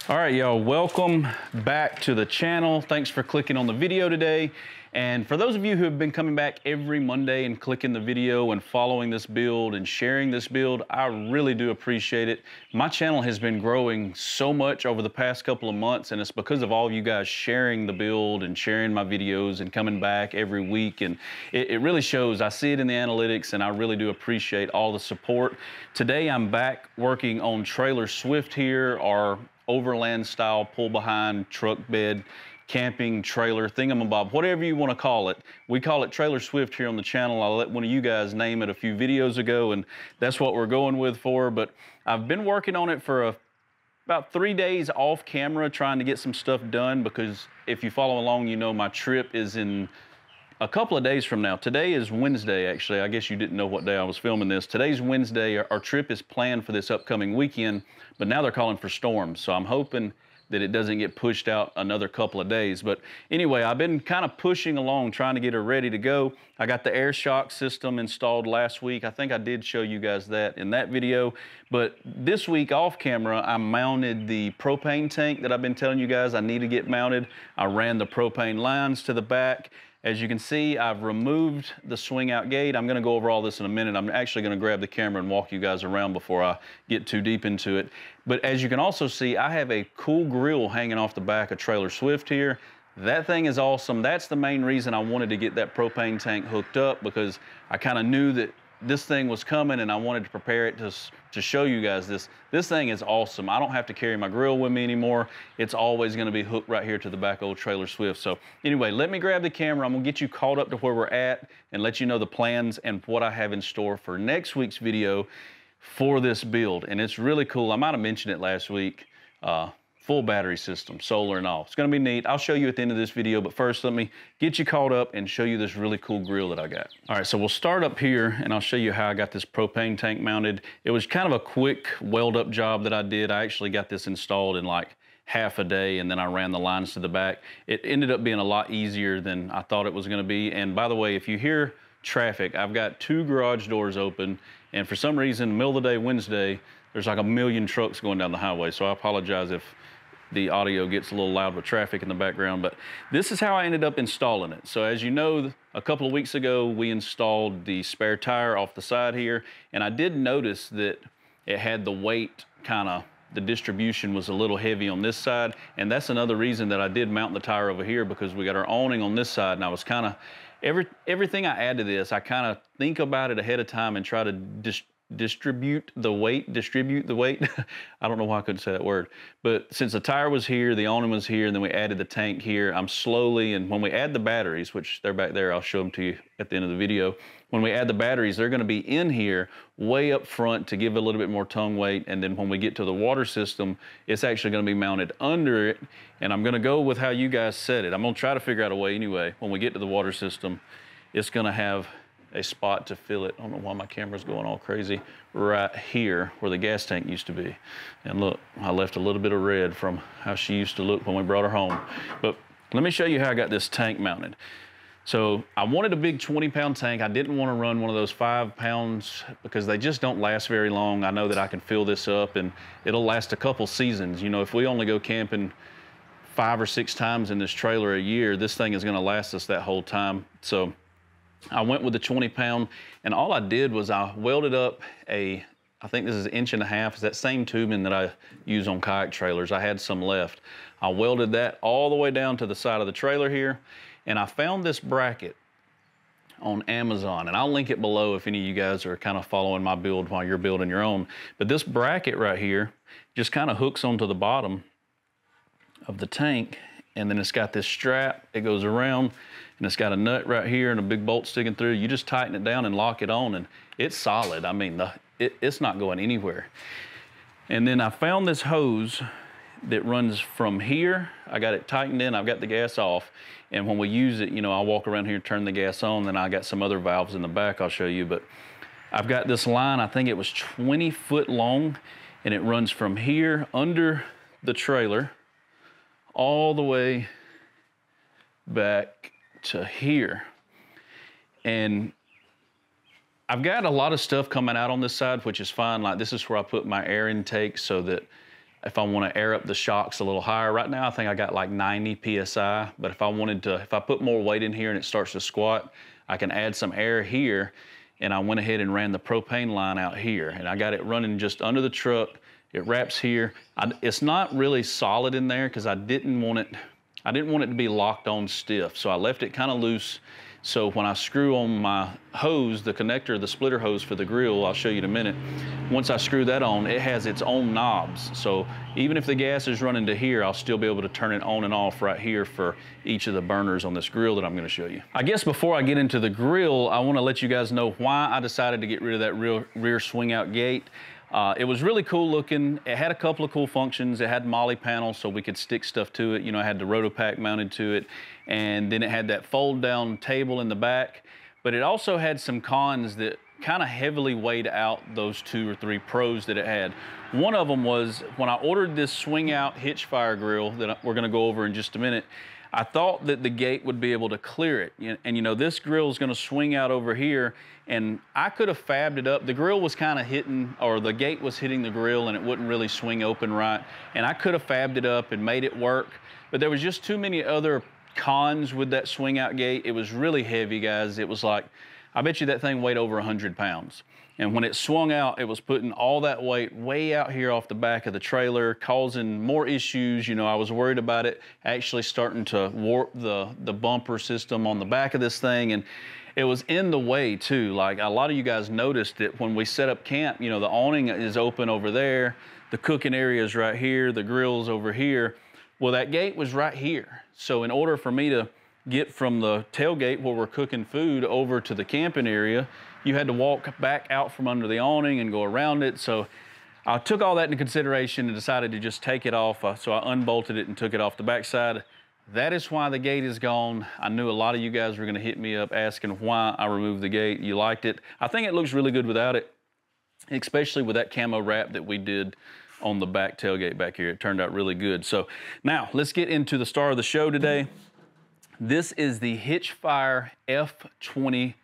All right, y'all, welcome back to the channel. Thanks for clicking on the video today. And for those of you who have been coming back every Monday and clicking the video and following this build and sharing this build, I really do appreciate it. My channel has been growing so much over the past couple of months, and it's because of all of you guys sharing the build and sharing my videos and coming back every week. And it really shows. I see it in the analytics, and I really do appreciate all the support. Today, I'm back working on Trailer Swift here, our overland style pull behind truck bed camping trailer thingamabob, whatever you want to call it. We call it Trailer Swift here on the channel. I let one of you guys name it a few videos ago, and that's what we're going with for. But I've been working on it for about 3 days off camera, trying to get some stuff done, because if you follow along, you know my trip is in a couple of days from now. Today is Wednesday, actually. I guess you didn't know what day I was filming this. Today's Wednesday. Our trip is planned for this upcoming weekend, but now they're calling for storms. So I'm hoping that it doesn't get pushed out another couple of days. But anyway, I've been kind of pushing along, trying to get her ready to go. I got the air shock system installed last week. I think I did show you guys that in that video. But this week off camera, I mounted the propane tank that I've been telling you guys I need to get mounted. I ran the propane lines to the back. As you can see, I've removed the swing out gate. I'm gonna go over all this in a minute. I'm actually gonna grab the camera and walk you guys around before I get too deep into it. But as you can also see, I have a cool grill hanging off the back of Trailer Swift here. That thing is awesome. That's the main reason I wanted to get that propane tank hooked up, because I kind of knew that this thing was coming and I wanted to prepare it to show you guys this. This thing is awesome. I don't have to carry my grill with me anymore. It's always gonna be hooked right here to the back of Trailer Swift. So anyway, let me grab the camera. I'm gonna get you caught up to where we're at and let you know the plans and what I have in store for next week's video for this build. And it's really cool. I might have mentioned it last week. Full battery system, solar and all. It's gonna be neat. I'll show you at the end of this video, but first let me get you caught up and show you this really cool grill that I got. All right, so we'll start up here and I'll show you how I got this propane tank mounted. It was kind of a quick weld up job that I did. I actually got this installed in like half a day, and then I ran the lines to the back. It ended up being a lot easier than I thought it was gonna be. And by the way, if you hear traffic, I've got 2 garage doors open, and for some reason, middle of the day, Wednesday, there's like a million trucks going down the highway. So I apologize if the audio gets a little loud with traffic in the background, but this is how I ended up installing it. So as you know, a couple of weeks ago, we installed the spare tire off the side here, and I did notice that it had the weight the distribution was a little heavy on this side, and that's another reason that I did mount the tire over here, because we got our awning on this side, and I was everything I add to this, I kind of think about it ahead of time and try to distribute the weight. I don't know why I couldn't say that word. But since the tire was here, the awning was here, and then we added the tank here, I'm slowly, and when we add the batteries, which they're back there, I'll show them to you at the end of the video. When we add the batteries, they're gonna be in here way up front to give a little bit more tongue weight. And then when we get to the water system, it's actually gonna be mounted under it. And I'm gonna go with how you guys said it. I'm gonna try to figure out a way anyway. When we get to the water system, it's gonna have a spot to fill it. I don't know why my camera's going all crazy. Right here where the gas tank used to be. And look, I left a little bit of red from how she used to look when we brought her home. But let me show you how I got this tank mounted. So I wanted a big 20-pound tank. I didn't want to run one of those 5 pounds because they just don't last very long. I know that I can fill this up and it'll last a couple seasons. You know, if we only go camping 5 or 6 times in this trailer a year, this thing is gonna last us that whole time. So I went with the 20-pound, and all I did was I welded up I think this is 1.5 inches. It's that same tubing that I use on kayak trailers. I had some left. I welded that all the way down to the side of the trailer here, and I found this bracket on Amazon, and I'll link it below if any of you guys are kind of following my build while you're building your own. But this bracket right here just kind of hooks onto the bottom of the tank, and then it's got this strap. It goes around, and it's got a nut right here and a big bolt sticking through. You just tighten it down and lock it on, and it's solid. I mean, it's not going anywhere. And then I found this hose that runs from here. I got it tightened in, I've got the gas off, and when we use it, you know, I'll walk around here and turn the gas on, then I got some other valves in the back I'll show you, but I've got this line, I think it was 20 foot long, and it runs from here under the trailer all the way back to here. And I've got a lot of stuff coming out on this side, which is fine. Like this is where I put my air intake so that if I want to air up the shocks a little higher. Right now I think I got like 90 PSI, but if I wanted to, if I put more weight in here and it starts to squat, I can add some air here. And I went ahead and ran the propane line out here, and I got it running just under the truck. It wraps here. It's not really solid in there because I didn't want it to be locked on stiff. So I left it kind of loose. So when I screw on my hose, the connector, the splitter hose for the grill, I'll show you in a minute. Once I screw that on, it has its own knobs. So even if the gas is running to here, I'll still be able to turn it on and off right here for each of the burners on this grill that I'm gonna show you. I guess before I get into the grill, I wanna let you guys know why I decided to get rid of that rear swing out gate. It was really cool looking. It had a couple of cool functions. It had MOLLE panels so we could stick stuff to it. You know, I had the Rotopack mounted to it. And then it had that fold down table in the back. But it also had some cons that kind of heavily weighed out those 2 or 3 pros that it had. One of them was when I ordered this swing out Hitchfire grill that we're gonna go over in just a minute, I thought that the gate would be able to clear it. And you know, this grill is gonna swing out over here, and I could have fabbed it up. The grill was kind of hitting, or the gate was hitting the grill and it wouldn't really swing open right. And I could have fabbed it up and made it work, but there was just too many other cons with that swing out gate. It was really heavy, guys. It was like, I bet you that thing weighed over 100 pounds. And when it swung out, it was putting all that weight way out here off the back of the trailer, causing more issues. You know, I was worried about it actually starting to warp the bumper system on the back of this thing. And it was in the way too. Like a lot of you guys noticed that when we set up camp, you know, the awning is open over there, the cooking area is right here, the grill's over here. Well, that gate was right here. So in order for me to get from the tailgate where we're cooking food over to the camping area, you had to walk back out from under the awning and go around it. So I took all that into consideration and decided to just take it off. So I unbolted it and took it off the backside. That is why the gate is gone. I knew a lot of you guys were gonna hit me up asking why I removed the gate. You liked it. I think it looks really good without it, especially with that camo wrap that we did on the back tailgate back here. It turned out really good. So now let's get into the star of the show today. This is the Hitchfire F-20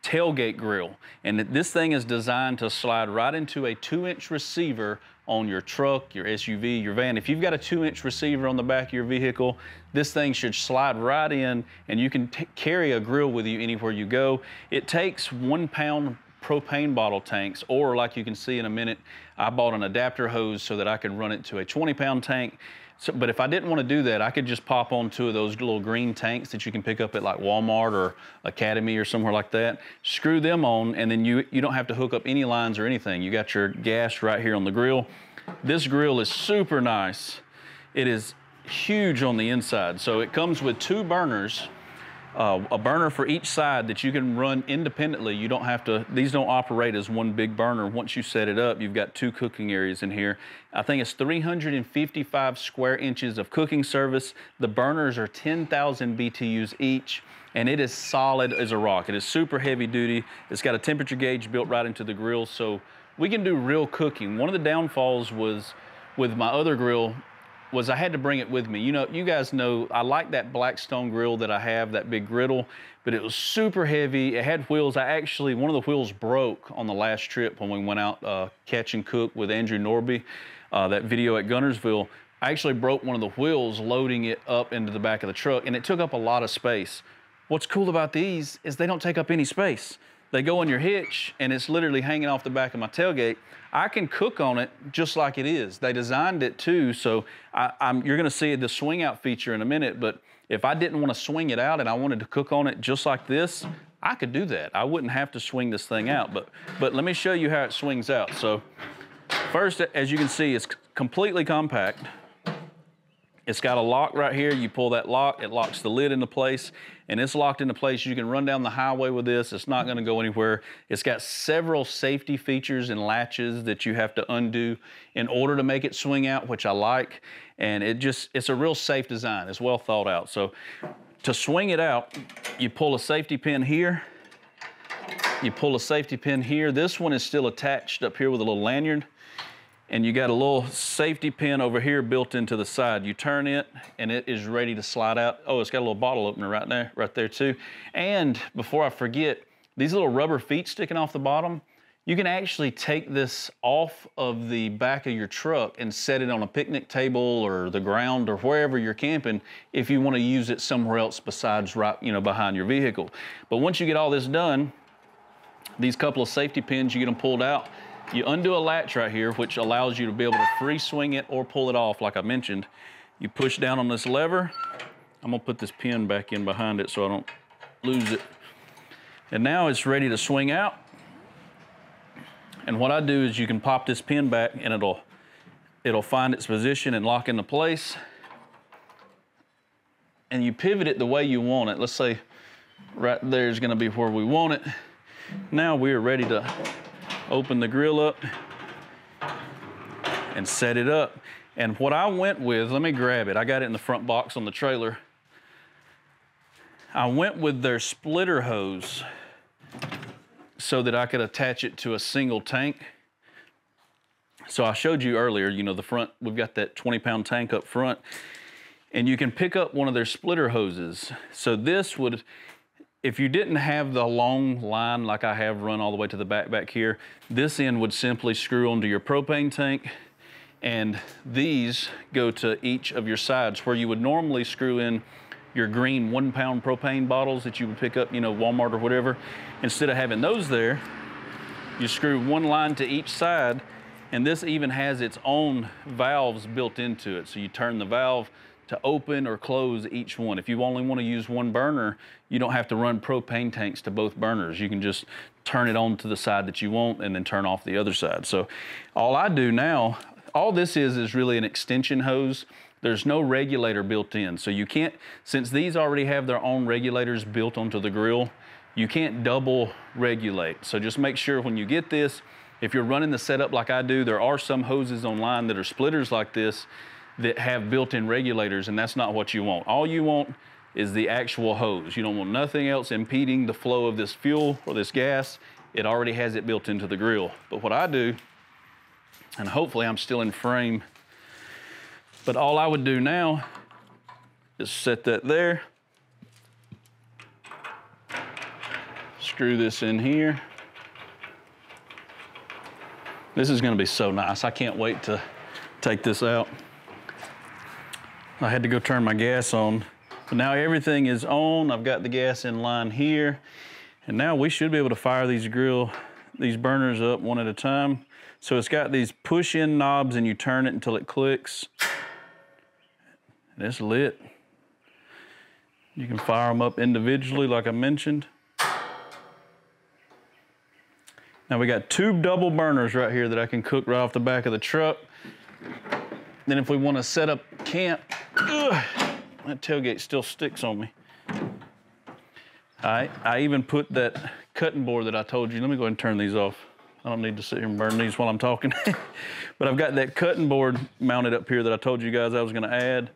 tailgate grill. And this thing is designed to slide right into a 2-inch receiver on your truck, your SUV, your van. If you've got a 2-inch receiver on the back of your vehicle, this thing should slide right in and you can carry a grill with you anywhere you go. It takes 1-pound propane bottle tanks, or like you can see in a minute, I bought an adapter hose so that I could run it to a 20-pound tank. So, but if I didn't want to do that, I could just pop on 2 of those little green tanks that you can pick up at like Walmart or Academy or somewhere like that, screw them on, and then you don't have to hook up any lines or anything. You got your gas right here on the grill. This grill is super nice. It is huge on the inside. So it comes with 2 burners, a burner for each side that you can run independently. You don't have to, these don't operate as one big burner. Once you set it up, you've got 2 cooking areas in here. I think it's 355 square inches of cooking service. The burners are 10,000 BTUs each, and it is solid as a rock. It is super heavy duty. It's got a temperature gauge built right into the grill, so we can do real cooking. One of the downfalls was with my other grill was I had to bring it with me. You know, you guys know I like that Blackstone grill that I have, that big griddle, but it was super heavy. It had wheels. One of the wheels broke on the last trip when we went out catch and cook with Andrew Norby, that video at Gunnersville. I actually broke one of the wheels loading it up into the back of the truck, and it took up a lot of space. What's cool about these is they don't take up any space. They go in your hitch, and it's literally hanging off the back of my tailgate. I can cook on it just like it is. They designed it too, so you're gonna see the swing out feature in a minute, but if I didn't wanna swing it out and I wanted to cook on it just like this, I could do that. I wouldn't have to swing this thing out, but let me show you how it swings out. So first, as you can see, it's completely compact. It's got a lock right here. You pull that lock, it locks the lid into place, and it's locked into place. You can run down the highway with this. It's not gonna go anywhere. It's got several safety features and latches that you have to undo in order to make it swing out, which I like. And it's a real safe design. It's well thought out. So to swing it out, you pull a safety pin here. You pull a safety pin here. This one is still attached up here with a little lanyard. And you got a little safety pin over here built into the side. You turn it and it is ready to slide out. Oh, it's got a little bottle opener right there too. And before I forget, these little rubber feet sticking off the bottom, you can actually take this off of the back of your truck and set it on a picnic table or the ground or wherever you're camping if you want to use it somewhere else besides right, behind your vehicle. But once you get all this done, these couple of safety pins, you get them pulled out, you undo a latch right here, which allows you to be able to free swing it or pull it off like I mentioned. You push down on this lever. I'm gonna put this pin back in behind it so I don't lose it. And now it's ready to swing out. And what I do is you can pop this pin back and it'll find its position and lock into place. And you pivot it the way you want it. Let's say right there is gonna be where we want it. Now we are ready to open the grill up and set it up. And what I went with, let me grab it. I got it in the front box on the trailer. I went with their splitter hose so that I could attach it to a single tank. So I showed you earlier, the front, we've got that 20-pound tank up front, and you can pick up one of their splitter hoses. So this would, if you didn't have the long line like I have run all the way to the back here, this end would simply screw onto your propane tank, and these go to each of your sides where you would normally screw in your green 1-pound propane bottles that you would pick up, Walmart or whatever. Instead of having those there, you screw one line to each side, and this even has its own valves built into it. So you turn the valve to open or close each one. If you only want to use one burner, you don't have to run propane tanks to both burners. You can just turn it on to the side that you want and then turn off the other side. So all I do now, all this is really an extension hose. There's no regulator built in. So you can't, since these already have their own regulators built onto the grill, you can't double regulate. So just make sure when you get this, if you're running the setup like I do, there are some hoses online that are splitters like this that have built-in regulators, and that's not what you want. All you want is the actual hose. You don't want nothing else impeding the flow of this fuel or this gas. It already has it built into the grill. But what I do, and hopefully I'm still in frame, but all I would do now is set that there, screw this in here. This is gonna be so nice. I can't wait to take this out. I had to go turn my gas on, but now everything is on. I've got the gas in line here, and now we should be able to fire these burners up one at a time. So it's got these push-in knobs, and you turn it until it clicks. And it's lit. You can fire them up individually like I mentioned. Now we got 2 double burners right here that I can cook right off the back of the truck. Then if we want to set up camp, that tailgate still sticks on me. I even put that cutting board that I told you. Let me go ahead and turn these off. I don't need to sit here and burn these while I'm talking. But I've got that cutting board mounted up here that I told you guys I was gonna add.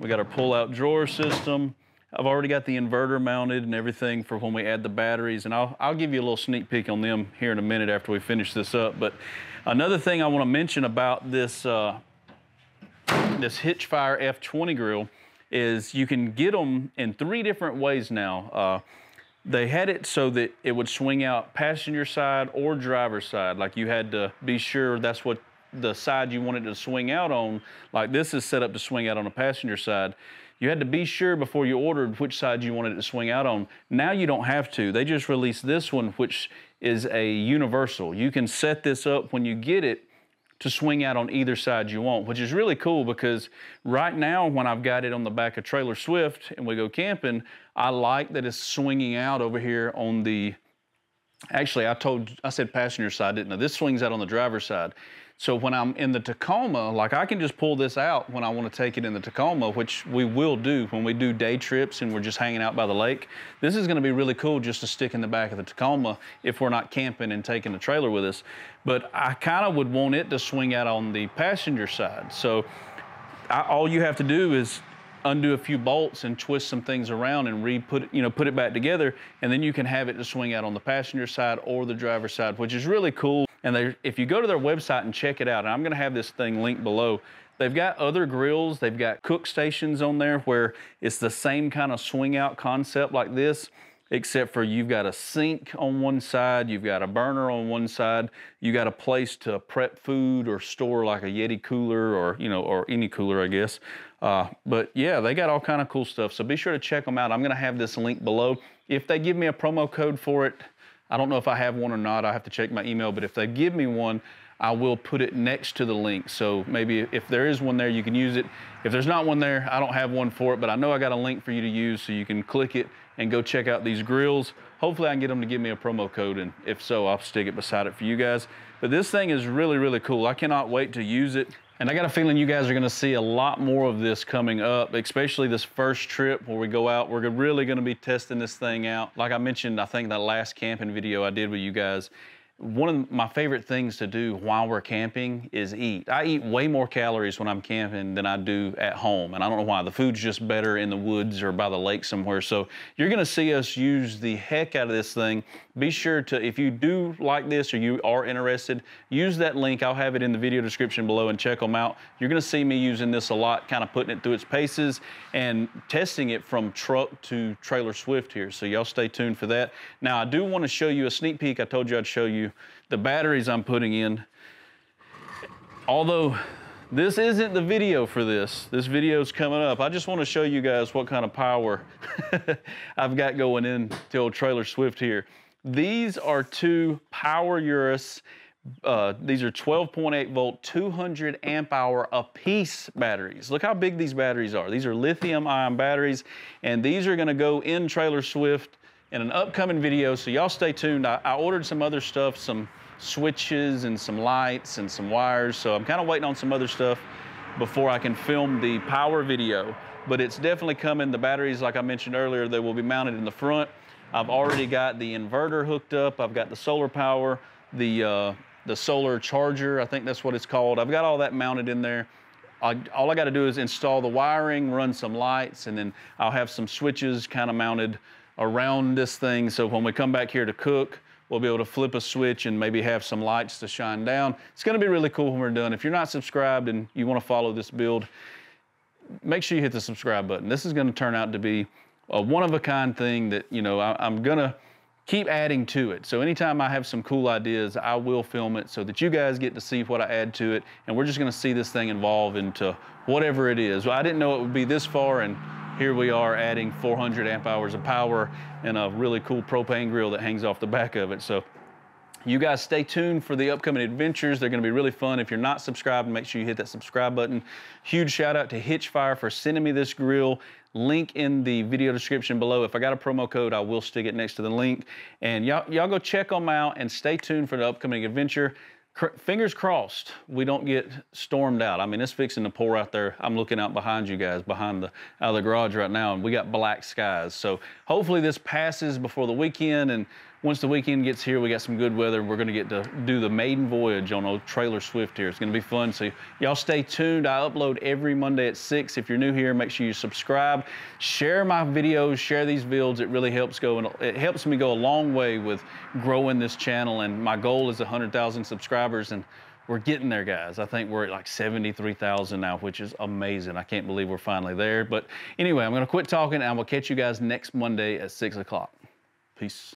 We got our pull-out drawer system. I've already got the inverter mounted and everything for when we add the batteries, and I'll give you a little sneak peek on them here in a minute after we finish this up. But another thing I want to mention about this this Hitchfire F-20 grill is you can get them in 3 different ways now. They had it so that it would swing out passenger side or driver side. Like you had to be sure that's what the side you wanted to swing out on. Like this is set up to swing out on the passenger side. You had to be sure before you ordered which side you wanted it to swing out on. Now you don't have to. They just released this one, which is a universal. You can set this up when you get it to swing out on either side you want, which is really cool because right now when I've got it on the back of Trailer Swift and we go camping, I like that it's swinging out over here on the, actually I said passenger side, didn't I? This swings out on the driver's side. So when I'm in the Tacoma, like I can just pull this out when I want to take it in the Tacoma, which we will do when we do day trips and we're just hanging out by the lake. This is going to be really cool just to stick in the back of the Tacoma if we're not camping and taking the trailer with us. But I kind of would want it to swing out on the passenger side. So all you have to do is undo a few bolts and twist some things around and put it back together, and then you can have it to swing out on the passenger side or the driver's side, which is really cool. And if you go to their website and check it out, and I'm gonna have this thing linked below, they've got other grills, they've got cook stations on there where it's the same kind of swing out concept like this, except for you've got a sink on one side, you've got a burner on one side, you got a place to prep food or store like a Yeti cooler or, you know, or any cooler, I guess. But yeah, they got all kind of cool stuff. So be sure to check them out. I'm gonna have this link below. If they give me a promo code for it, I don't know if I have one or not. I have to check my email, but if they give me one, I will put it next to the link. So maybe if there is one there, you can use it. If there's not one there, I don't have one for it, but I know I got a link for you to use so you can click it and go check out these grills. Hopefully I can get them to give me a promo code, and if so, I'll stick it beside it for you guys. But this thing is really, really cool. I cannot wait to use it. And I got a feeling you guys are gonna see a lot more of this coming up, especially this first trip where we go out. We're really gonna be testing this thing out. Like I mentioned, I think that last camping video I did with you guys, one of my favorite things to do while we're camping is eat. I eat way more calories when I'm camping than I do at home. And I don't know why. The food's just better in the woods or by the lake somewhere. So you're gonna see us use the heck out of this thing. Be sure to, if you do like this or you are interested, use that link. I'll have it in the video description below and check them out. You're gonna see me using this a lot, kind of putting it through its paces and testing it from truck to trailer swift here. So y'all stay tuned for that. Now I do wanna show you a sneak peek. I told you I'd show you the batteries I'm putting in. Although this isn't the video for this video's coming up. I just want to show you guys what kind of power I've got going in to old trailer swift here. These are two Power Urus. These are 12.8 volt, 200 amp hour a piece batteries. Look how big these batteries are. These are lithium ion batteries, and these are gonna go in trailer swift in an upcoming video, so y'all stay tuned. I ordered some other stuff, some switches and some lights and some wires, so I'm kind of waiting on some other stuff before I can film the power video, but it's definitely coming. The batteries, like I mentioned earlier, they will be mounted in the front. I've already got the inverter hooked up. I've got the solar power, the solar charger, I think that's what it's called. I've got all that mounted in there. All I got to do is install the wiring, run some lights, and then I'll have some switches kind of mounted around this thing, so when we come back here to cook, we'll be able to flip a switch and maybe have some lights to shine down. It's gonna be really cool when we're done. If you're not subscribed and you wanna follow this build, make sure you hit the subscribe button. This is gonna turn out to be a one-of-a-kind thing that, you know, I'm gonna keep adding to it. So anytime I have some cool ideas, I will film it so that you guys get to see what I add to it, and we're just gonna see this thing evolve into whatever it is. Well, I didn't know it would be this far, and here we are adding 400 amp hours of power and a really cool propane grill that hangs off the back of it. So you guys stay tuned for the upcoming adventures. They're gonna be really fun. If you're not subscribed, make sure you hit that subscribe button. Huge shout out to Hitchfire for sending me this grill. Link in the video description below. If I got a promo code, I will stick it next to the link. And y'all go check them out and stay tuned for the upcoming adventure. Fingers crossed we don't get stormed out. I mean, it's fixing to pour out there. I'm looking out behind you guys, out of the garage right now, and we got black skies. So hopefully this passes before the weekend, and once the weekend gets here, we got some good weather. We're gonna get to do the maiden voyage on old trailer swift here. It's gonna be fun, so y'all stay tuned. I upload every Monday at 6. If you're new here, make sure you subscribe. Share my videos, share these builds. It really helps it helps me go a long way with growing this channel, and my goal is 100,000 subscribers, and we're getting there, guys. I think we're at like 73,000 now, which is amazing. I can't believe we're finally there. But anyway, I'm gonna quit talking, and I will catch you guys next Monday at 6 o'clock. Peace.